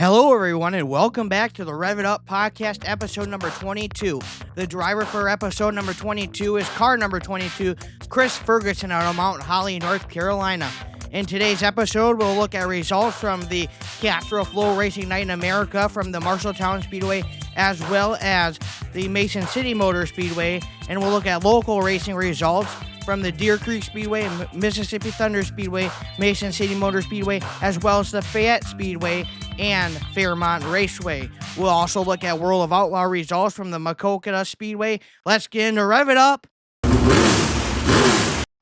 Hello, everyone, and welcome back to the Rev It Up podcast, episode number 22. The driver for episode number 22 is car number 22, Chris Ferguson out of Mount Holly, North Carolina. In today's episode, we'll look at results from the Castro Floracing Night in America from the Marshalltown Speedway, as well as the Mason City Motor Speedway, and we'll look at local racing results from the Deer Creek Speedway, Mississippi Thunder Speedway, Mason City Motor Speedway, as well as the Fayette Speedway and Fairmont Raceway. We'll also look at World of Outlaws results from the Maquoketa Speedway. Let's get into Rev It Up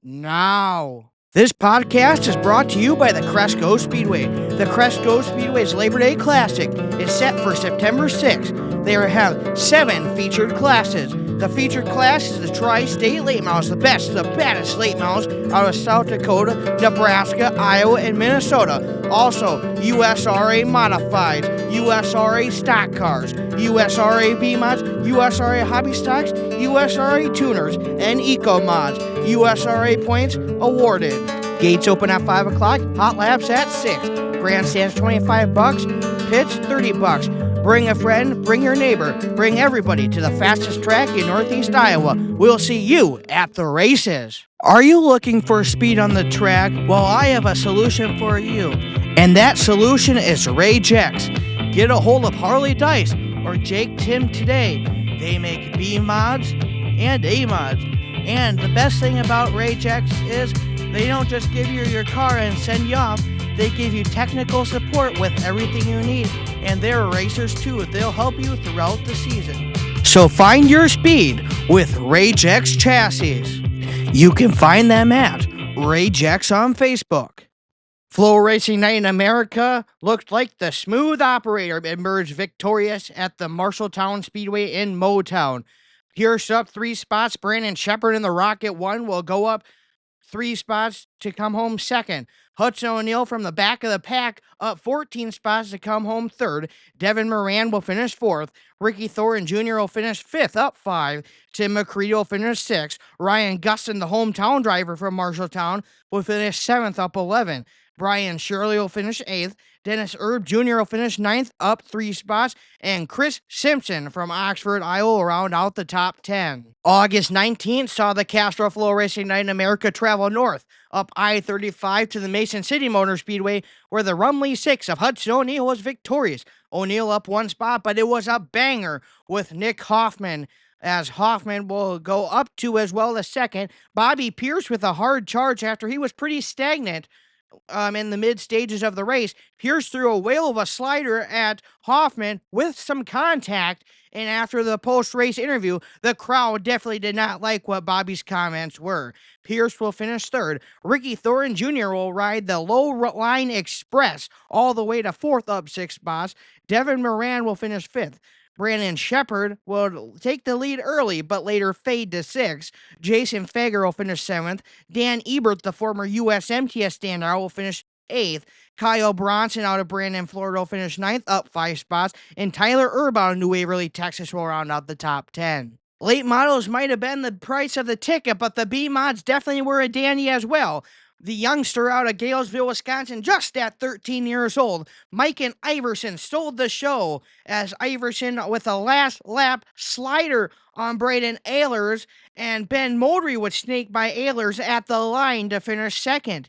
now. This podcast is brought to you by the Cresco Speedway. The Cresco Speedway's Labor Day Classic is set for September 6th. They have 7 featured classes. The featured class is the Tri-State Late Models, the baddest late models out of South Dakota, Nebraska, Iowa, and Minnesota. Also, USRA Modifieds, USRA Stock Cars, USRA B-Mods, USRA Hobby Stocks, USRA Tuners, and Eco Mods. USRA points awarded. Gates open at 5 o'clock, hot laps at 6. Grandstands $25, pits $30. Bring a friend, bring your neighbor, bring everybody to the fastest track in Northeast Iowa. We'll see you at the races. Are you looking for speed on the track? Well, I have a solution for you. And that solution is Rage X. Get a hold of Harley Dice or Jake Tim today. They make B mods and A mods. And the best thing about Rage X is they don't just give you your car and send you off. They give you technical support with everything you need. And they're racers too. They'll help you throughout the season. So find your speed with Rage X chassis. You can find them at Rage X on Facebook. Floracing Night in America looked like the smooth operator emerged victorious at the Marshalltown Speedway in Motown. Pierce up 3 spots. Brandon Shepard in the Rocket 1 will go up 3 spots to come home second. Hudson O'Neal from the back of the pack up 14 spots to come home third. Devin Moran will finish 4th. Ricky Thornton Jr. will finish 5th, up 5. Tim McCready will finish 6th. Ryan Gustin, the hometown driver from Marshalltown, will finish 7th, up 11. Brian Shirley will finish 8th. Dennis Erb Jr. will finish 9th, up 3 spots. And Chris Simpson from Oxford, Iowa, will round out the top 10. August 19th saw the Castro Floracing Night in America travel north, up I-35 to the Mason City Motor Speedway, where the Rumley 6 of Hudson O'Neal was victorious. O'Neal up 1 spot, but it was a banger with Nick Hoffman, as Hoffman will go up 2 as well as second. Bobby Pierce with a hard charge after he was pretty stagnant in the mid stages of the race. Pierce threw a whale of a slider at Hoffman with some contact, and after the post-race interview, the crowd definitely did not like what Bobby's comments were. Pierce will finish 3rd. Ricky Thornton Jr. will ride the Low Line Express all the way to 4th, up 6 spots. Devin Moran will finish 5th. Brandon Shepard will take the lead early, but later fade to 6th. Jason Fager will finish 7th. Dan Ebert, the former USMTS standout, will finish 8th. Kyle Bronson out of Brandon, Florida, will finish 9th, up 5 spots. And Tyler Erb out of New Waverly, Texas, will round out the top 10. Late models might have been the price of the ticket, but the B mods definitely were a dandy as well. The youngster out of Galesville, Wisconsin, just at 13 years old, Mike and Iverson stole the show as Iverson with a last lap slider on Braden Ehlers, and Ben Moldry would snake by Ehlers at the line to finish 2nd.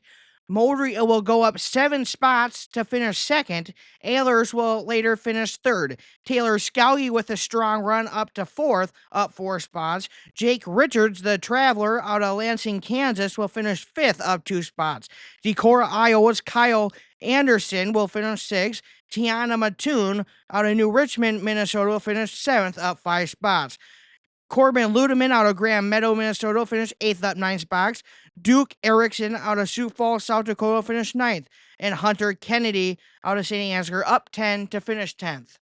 Moldry will go up 7 spots to finish 2nd. Ehlers will later finish 3rd. Taylor Scougy with a strong run up to 4th, up 4 spots. Jake Richards, the traveler out of Lansing, Kansas, will finish 5th, up 2 spots. Decorah, Iowa's Kyle Anderson will finish 6th. Tiana Mattoon out of New Richmond, Minnesota, will finish 7th, up 5 spots. Corbin Ludeman out of Grand Meadow, Minnesota, will finish 8th, up 9 spots. Duke Erickson out of Sioux Falls, South Dakota, will finish 9th. And Hunter Kennedy out of St. Ansgar up 10 to finish 10th.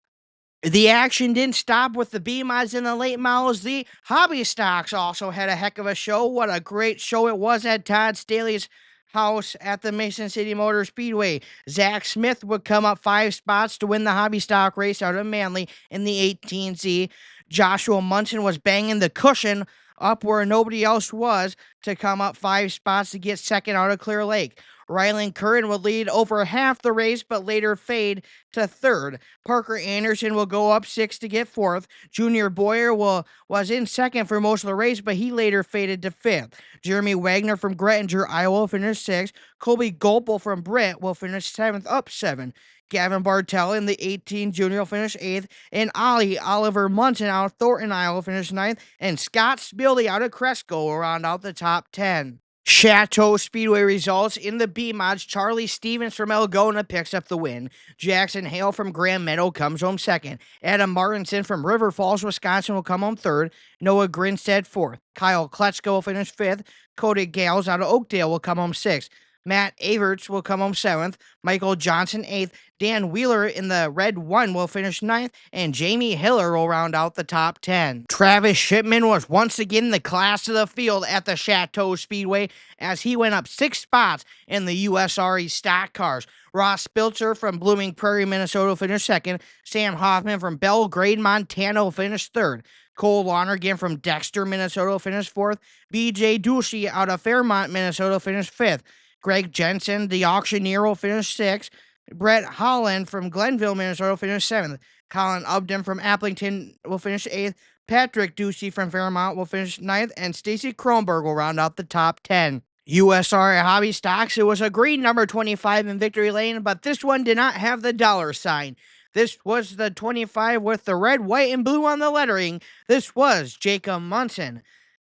The action didn't stop with the B-Mods and the late models. The hobby stocks also had a heck of a show. What a great show it was at Todd Staley's house at the Mason City Motor Speedway. Zach Smith would come up 5 spots to win the hobby stock race out of Manly in the 18Z. Joshua Munson was banging the cushion up where nobody else was to come up 5 spots to get second out of Clear Lake. Rylan Curran will lead over half the race, but later fade to third. Parker Anderson will go up 6 to get fourth. Junior Boyer was in second for most of the race, but he later faded to fifth. Jeremy Wagner from Grettinger, Iowa, will finish sixth. Colby Gopel from Britt will finish seventh, up 7. Gavin Bartell in the 18 junior will finish 8th, and Oliver Munson out of Thornton, Iowa, will finish 9th, and Scott Spildy out of Cresco will round out the top 10. Chateau Speedway results in the B mods. Charlie Stevens from Algona picks up the win. Jackson Hale from Grand Meadow comes home second. Adam Martinson from River Falls, Wisconsin will come home third. Noah Grinstead fourth. Kyle Kletsko will finish fifth. Cody Gales out of Oakdale will come home sixth. Matt Averts will come home seventh. Michael Johnson eighth. Dan Wheeler in the red one will finish ninth, and Jamie Hiller will round out the top 10. Travis Shipman was once again the class of the field at the Chateau Speedway as he went up 6 spots in the USRE stock cars. Ross Spilzer from Blooming Prairie, Minnesota will finish second. Sam Hoffman from Belgrade, Montana will finish third. Cole Lonergan from Dexter, Minnesota will finish fourth. BJ Ducey out of Fairmont, Minnesota will finish fifth. Greg Jensen, the auctioneer, will finish sixth. Brett Holland from Glenville, Minnesota will finish seventh. Colin Upton from Applington will finish eighth. Patrick Ducey from Fairmont will finish ninth, and Stacy Kronberg will round out the top 10. USRA Hobby Stocks, it was a green number 25 in Victory Lane, but this one did not have the dollar sign. This was the 25 with the red, white, and blue on the lettering. This was Jacob Munson.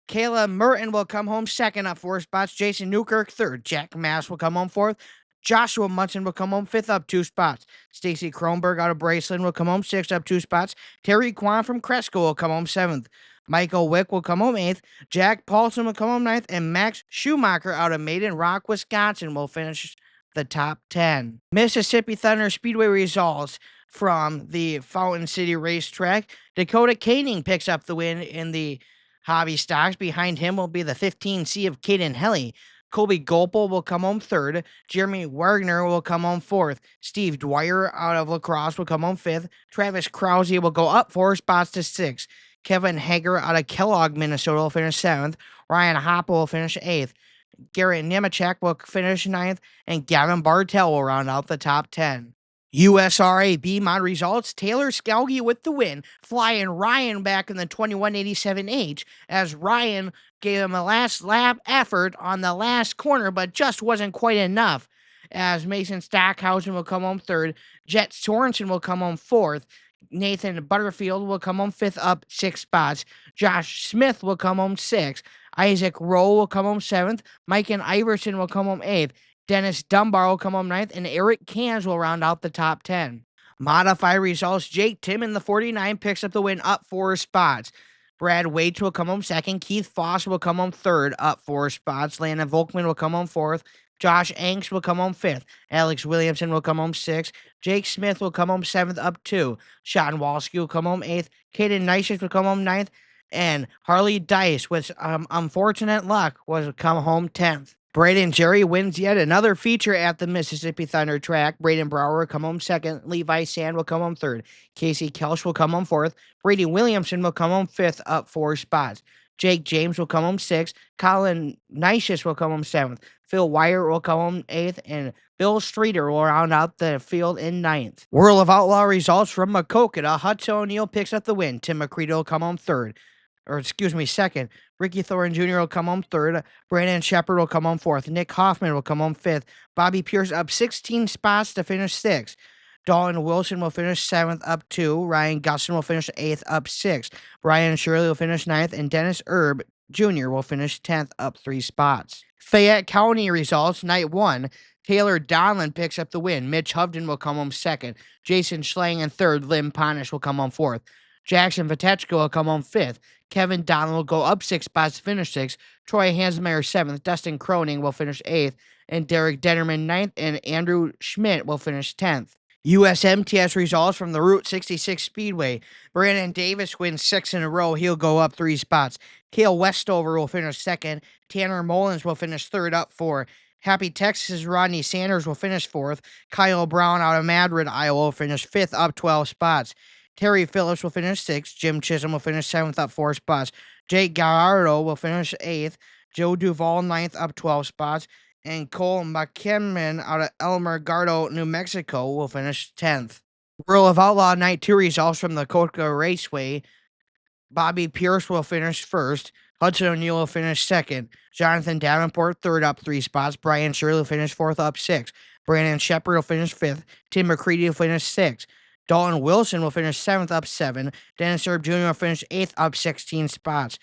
Kayla Merton will come home second up 4 spots. Jason Newkirk third. Jack Mass will come home fourth. Joshua Munson will come home fifth, up 2 spots. Stacy Kronberg out of Braceland will come home sixth, up 2 spots. Terry Kwan from Cresco will come home seventh. Michael Wick will come home eighth. Jack Paulson will come home ninth. And Max Schumacher out of Maiden Rock, Wisconsin will finish the top 10. Mississippi Thunder Speedway results from the Fountain City Racetrack. Dakota Koenig picks up the win in the Hobby Stocks. Behind him will be the 15C of Caden Helly. Colby Gopel will come home third. Jeremy Wagner will come home fourth. Steve Dwyer out of La Crosse will come home fifth. Travis Krause will go up 4 spots to sixth. Kevin Hager out of Kellogg, Minnesota will finish seventh. Ryan Hoppe will finish eighth. Garrett Nemechek will finish ninth. And Gavin Bartell will round out the top 10. USRA B-Mod results, Taylor Skelge with the win, flying Ryan back in the 2187H as Ryan gave him a last lap effort on the last corner, but just wasn't quite enough. As Mason Stockhausen will come home third, Jet Sorensen will come home fourth, Nathan Butterfield will come home fifth, up 6 spots, Josh Smith will come home sixth, Isaac Rowe will come home seventh, Mike and Iverson will come home eighth, Dennis Dunbar will come home ninth, and Eric Cans will round out the top 10. Modify results, Jake Tim in the 49 picks up the win, up 4 spots. Brad Waits will come home second. Keith Foss will come home third, up 4 spots. Landon Volkman will come home fourth. Josh Angst will come home fifth. Alex Williamson will come home sixth. Jake Smith will come home seventh, up 2. Sean Walski will come home eighth. Caden Neisich will come home ninth. And Harley Dice, with unfortunate luck, will come home 10th. Braden Jerry wins yet another feature at the Mississippi Thunder track. Braden Brower will come home second. Levi Sand will come home third. Casey Kelsch will come home fourth. Brady Williamson will come home fifth, up 4 spots. Jake James will come home sixth. Colin Neisich will come home seventh. Phil Wire will come home eighth. And Bill Streeter will round out the field in ninth. World of Outlaw results from Makokata. Hudson O'Neill picks up the win. Tim McCready will come home second. Ricky Thorne Jr. will come home third. Brandon Shepard will come home fourth. Nick Hoffman will come home fifth. Bobby Pierce up 16 spots to finish sixth. Dalton Wilson will finish seventh, up 2. Ryan Gusson will finish eighth, up 6. Brian Shirley will finish ninth, and Dennis Erb Jr. will finish 10th, up 3 spots. Fayette County results, night 1. Taylor Donlin picks up the win. Mitch Hovden will come home second. Jason Schlang in third. Lim Ponish will come home fourth. Jackson Vitechko will come home fifth. Kevin Donlin will go up 6 spots to finish sixth. Troy Hansmeyer seventh. Dustin Croning will finish eighth. And Derek Dennerman ninth. And Andrew Schmidt will finish 10th. USMTS results from the Route 66 Speedway. Brandon Davis wins 6 in a row. He'll go up 3 spots. Cale Westover will finish second. Tanner Mullins will finish third, up 4. Happy Texas Rodney Sanders will finish 4th. Kyle Brown out of Madrid, Iowa will finish 5th, up 12 spots. Terry Phillips will finish 6th. Jim Chisholm will finish 7th, up 4 spots. Jake Gallardo will finish 8th. Joe Duvall 9th, up 12 spots. and Cole McKinnon out of El Mercado, New Mexico, will finish 10th. World of Outlaw Night 2 results from the Coca Raceway. Bobby Pierce will finish first. Hudson O'Neal will finish second. Jonathan Davenport, third, up 3 spots. Brian Shirley will finish fourth, up 6. Brandon Shepard will finish fifth. Tim McCready will finish sixth. Dalton Wilson will finish seventh, up 7. Dennis Erb Jr. will finish eighth, up 16 spots.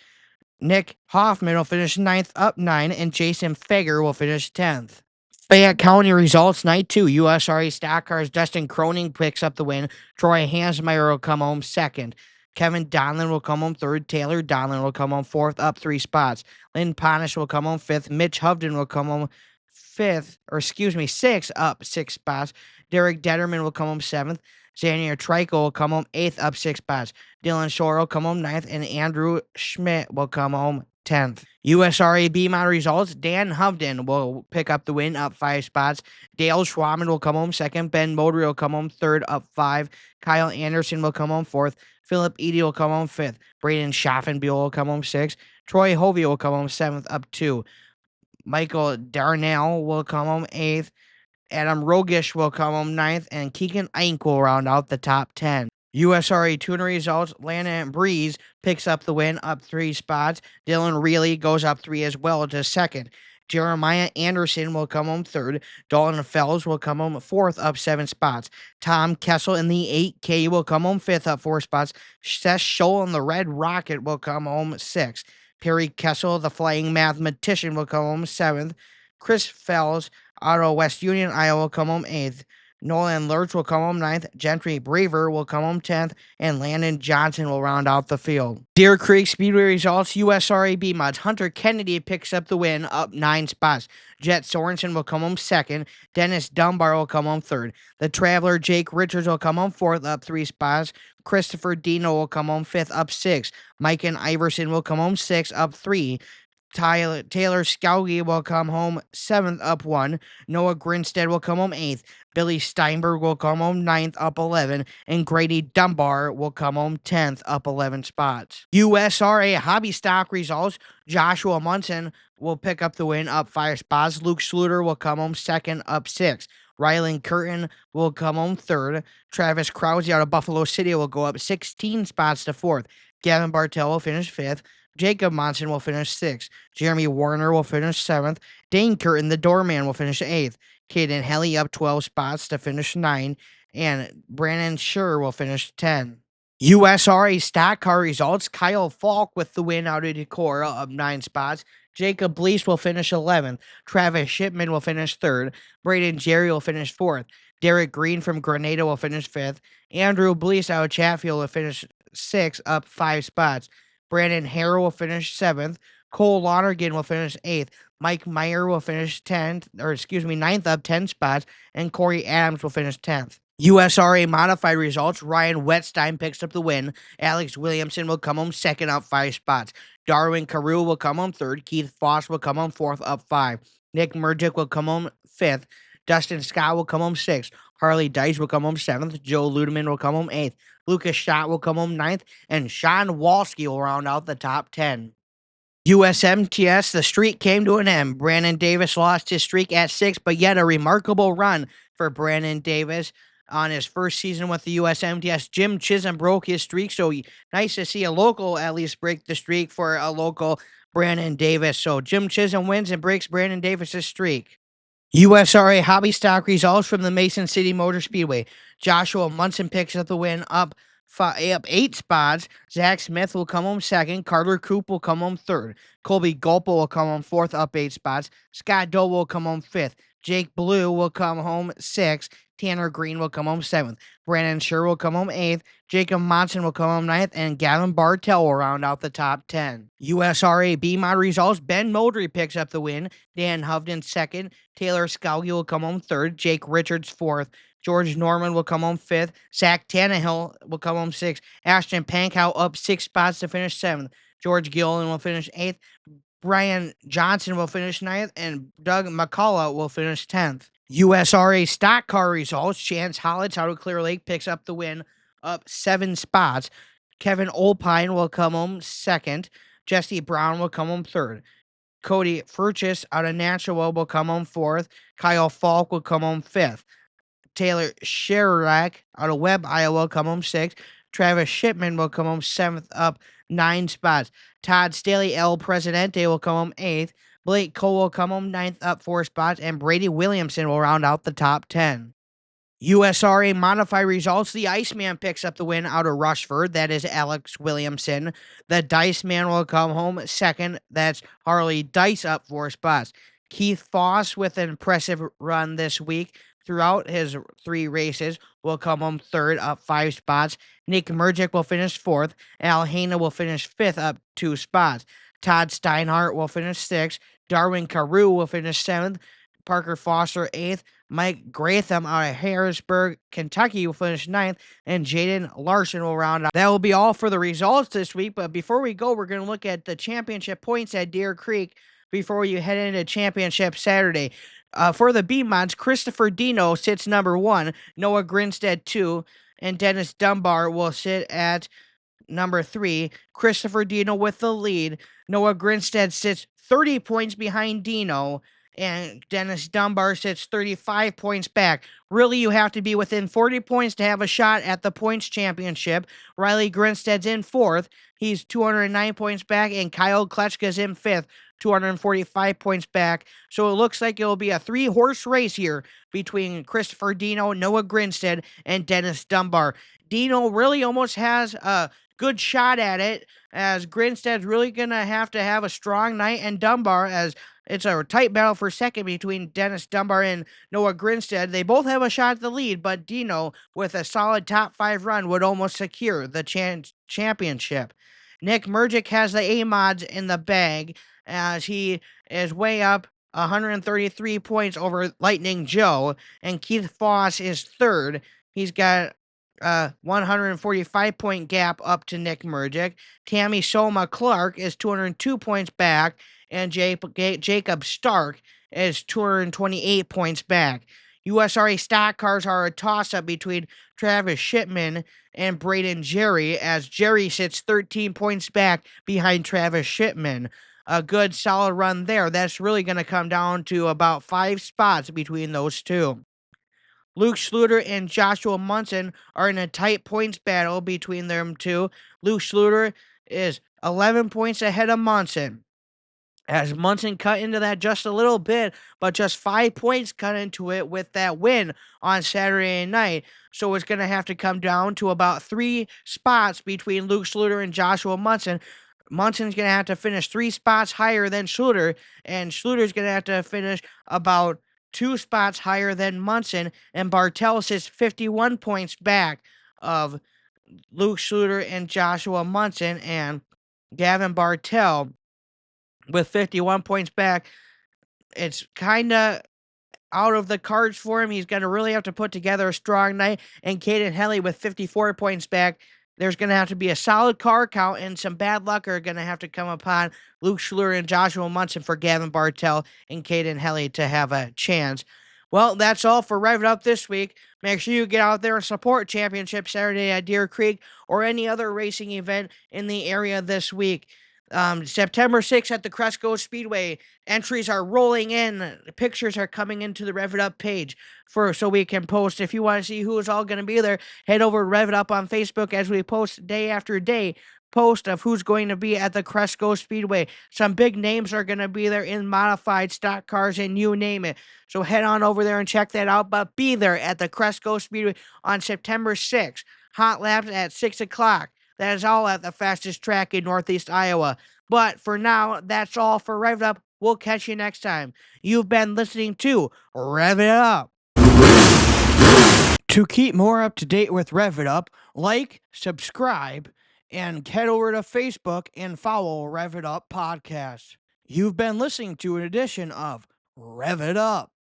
Nick Hoffman will finish ninth, up 9. And Jason Fager will finish 10th. Fayette County results night 2. USRA stock cars. Dustin Croning picks up the win. Troy Hansmeyer will come home second. Kevin Donlan will come home third. Taylor Donlan will come home fourth, up 3 spots. Lynn Ponish will come home fifth. Mitch Hovden will come home sixth, up 6 spots. Derek Detterman will come home seventh. Xavier Trico will come home eighth, up 6 spots. Dylan Shore will come home ninth, and Andrew Schmidt will come home 10th. USRA B model results. Dan Hovden will pick up the win, up 5 spots. Dale Schwaman will come home second. Ben Modry will come home third, up 5. Kyle Anderson will come home fourth. Philip Eady will come home fifth. Braden Schaffenbuel will come home sixth. Troy Hovey will come home seventh, up 2. Michael Darnell will come home eighth. Adam Rogish will come home ninth, and Keegan Eink will round out the top 10. USRA tuner results. Landon Breeze picks up the win, up 3 spots. Dylan Reilly goes up 3 as well to second. Jeremiah Anderson will come home third. Dalton Fells will come home fourth, up 7 spots. Tom Kessel in the 8K will come home fifth, up 4 spots. Seth Scholl in the Red Rocket will come home sixth. Perry Kessel, the Flying Mathematician, will come home seventh. Chris Fells out of West Union, Iowa, will come home 8th. Nolan Lurch will come home 9th. Gentry Braver will come home 10th. And Landon Johnson will round out the field. Deer Creek Speedway results. USRA B mods. Hunter Kennedy picks up the win, up 9 spots. Jet Sorensen will come home 2nd. Dennis Dunbar will come home 3rd. The Traveler Jake Richards will come home 4th, up 3 spots. Christopher Dino will come home 5th, up 6. Mike and Iverson will come home 6th, up 3. Taylor Scougie will come home 7th, up 1. Noah Grinstead will come home 8th. Billy Steinberg will come home 9th, up 11. And Grady Dunbar will come home 10th, up 11 spots. USRA Hobby Stock results. Joshua Munson will pick up the win, up 5 spots. Luke Schluter will come home 2nd, up 6. Rylan Curtin will come home 3rd. Travis Krause out of Buffalo City will go up 16 spots to 4th. Gavin Bartel will finish 5th. Jacob Monson will finish 6th. Jeremy Warner will finish 7th. Dane Curtin, the doorman, will finish 8th. Caden Helly up 12 spots to finish 9. And Brandon Schur will finish 10. USRA stock car results. Kyle Falk with the win out of Decorah, up 9 spots. Jacob Blease will finish 11th. Travis Shipman will finish 3rd. Braden Jerry will finish 4th. Derek Green from Grenada will finish 5th. Andrew Blease out of Chatfield will finish 6th, up 5 spots. Brandon Harrell will finish 7th. Cole Lonergan will finish 8th. Mike Meyer will finish 9th, up 10 spots. And Corey Adams will finish 10th. USRA modified results. Ryan Wetstein picks up the win. Alex Williamson will come home 2nd, up 5 spots. Darwin Carew will come home 3rd. Keith Foss will come home 4th, up 5. Nick Murgic will come home 5th. Dustin Scott will come home 6th. Harley Dice will come home 7th. Joe Ludeman will come home 8th. Lucas Schott will come home 9th. And Sean Walski will round out the top 10. USMTS, the streak came to an end. Brandon Davis lost his streak at 6, but yet a remarkable run for Brandon Davis on his first season with the USMTS. Jim Chisholm broke his streak, so nice to see a local at least break the streak for a local Brandon Davis. So Jim Chisholm wins and breaks Brandon Davis's streak. USRA Hobby Stock results from the Mason City Motor Speedway. Joshua Munson picks up the win, up 8 spots. Zach Smith will come home 2nd. Carter Coop will come home 3rd. Colby Gulpa will come home 4th, up 8 spots. Scott Doe will come home 5th. Jake Blue will come home 6th. Tanner Green will come home 7th. Brandon Schur will come home 8th. Jacob Monson will come home 9th. And Gavin Bartel will round out the top 10. USRA B mod results. Ben Modry picks up the win. Dan Hovden 2nd. Taylor Scougie will come home 3rd. Jake Richards 4th. George Norman will come home 5th. Zach Tannehill will come home 6th. Ashton Pankow up 6 spots to finish 7th. George Gillen will finish 8th. Brian Johnson will finish 9th. And Doug McCullough will finish 10th. USRA stock car results. Chance Hollitz out of Clear Lake picks up the win, up 7 spots. Kevin Olpine will come home 2nd. Jesse Brown will come home 3rd. Cody Furchess out of Nashua will come home fourth. Kyle Falk will come home fifth. Taylor Sherrack out of Webb, Iowa will come home sixth. Travis Shipman will come home seventh, up 9 spots. Todd Staley, El Presidente, will come home eighth. Blake Cole will come home ninth, up 4 spots. And Brady Williamson will round out the top 10. USRA modified results. The Iceman picks up the win out of Rushford. That is Alex Williamson. The Dice Man will come home second. That's Harley Dice, up 4 spots. Keith Foss, with an impressive run this week throughout his 3 races, will come home third, up 5 spots. Nick Murgic will finish fourth. Al Haina will finish fifth, up 2 spots. Todd Steinhardt will finish sixth. Darwin Carew will finish seventh. Parker Foster eighth. Mike Gratham out of Harrisburg, Kentucky will finish ninth, and Jaden Larson will round out. That will be all for the results this week, but before we go, we're going to look at the championship points at Deer Creek before you head into championship Saturday. For the B-Mods, Christopher Dino sits number 1, Noah Grinstead 2, and Dennis Dunbar will sit at number 3. Christopher Dino with the lead. Noah Grinstead sits 30 points behind Dino, and Dennis Dunbar sits 35 points back. Really, you have to be within 40 points to have a shot at the points championship. Riley Grinstead's in 4th. He's 209 points back, and Kyle Kletchka's in 5th, 245 points back. So it looks like it will be a 3-horse race here between Christopher Dino, Noah Grinstead, and Dennis Dunbar. Dino really almost has a good shot at it, as Grinstead's really going to have a strong night, and Dunbar, as it's a tight battle for second between Dennis Dunbar and Noah Grinstead. They both have a shot at the lead, but Dino, with a solid top 5 run, would almost secure the championship. Nick Murgic has the A-Mods in the bag, as he is way up 133 points over Lightning Joe, and Keith Foss is third. He's got 145-point gap up to Nick Murgic. Tammy Soma Clark is 202 points back, and Jacob Stark is 228 points back. USRA stock cars are a toss-up between Travis Shipman and Braden Jerry, as Jerry sits 13 points back behind Travis Shipman. A good solid run there. That's really going to come down to about 5 spots between those two. Luke Schluter and Joshua Munson are in a tight points battle between them two. Luke Schluter is 11 points ahead of Munson, as Munson cut into that just a little bit, but just 5 points cut into it with that win on Saturday night. So it's going to have to come down to about 3 spots between Luke Schluter and Joshua Munson. Munson's going to have to finish 3 spots higher than Schluter, and Schluter's going to have to finish about 2 spots higher than Munson, and Bartel sits 51 points back of Luke Schluter and Joshua Munson, and Gavin Bartel with 51 points back. It's kind of out of the cards for him. He's going to really have to put together a strong night. And Caden Helly with 54 points back. There's going to have to be a solid car count, and some bad luck are going to have to come upon Luke Schluter and Joshua Munson for Gavin Bartel and Caden Helly to have a chance. Well, that's all for Rev It Up this week. Make sure you get out there and support Championship Saturday at Deer Creek or any other racing event in the area this week. September 6th at the Cresco Speedway. Entries are rolling in. Pictures are coming into the Rev It Up page so we can post. If you want to see who is all going to be there, head over to Rev It Up on Facebook, as we post day after day post of who's going to be at the Cresco Speedway. Some big names are going to be there in modified stock cars and you name it. So head on over there and check that out, but be there at the Cresco Speedway on September 6th. Hot laps at 6 o'clock. That is all at the fastest track in Northeast Iowa. But for now, that's all for Rev It Up. We'll catch you next time. You've been listening to Rev It Up. To keep more up to date with Rev It Up, like, subscribe, and head over to Facebook and follow Rev It Up Podcast. You've been listening to an edition of Rev It Up.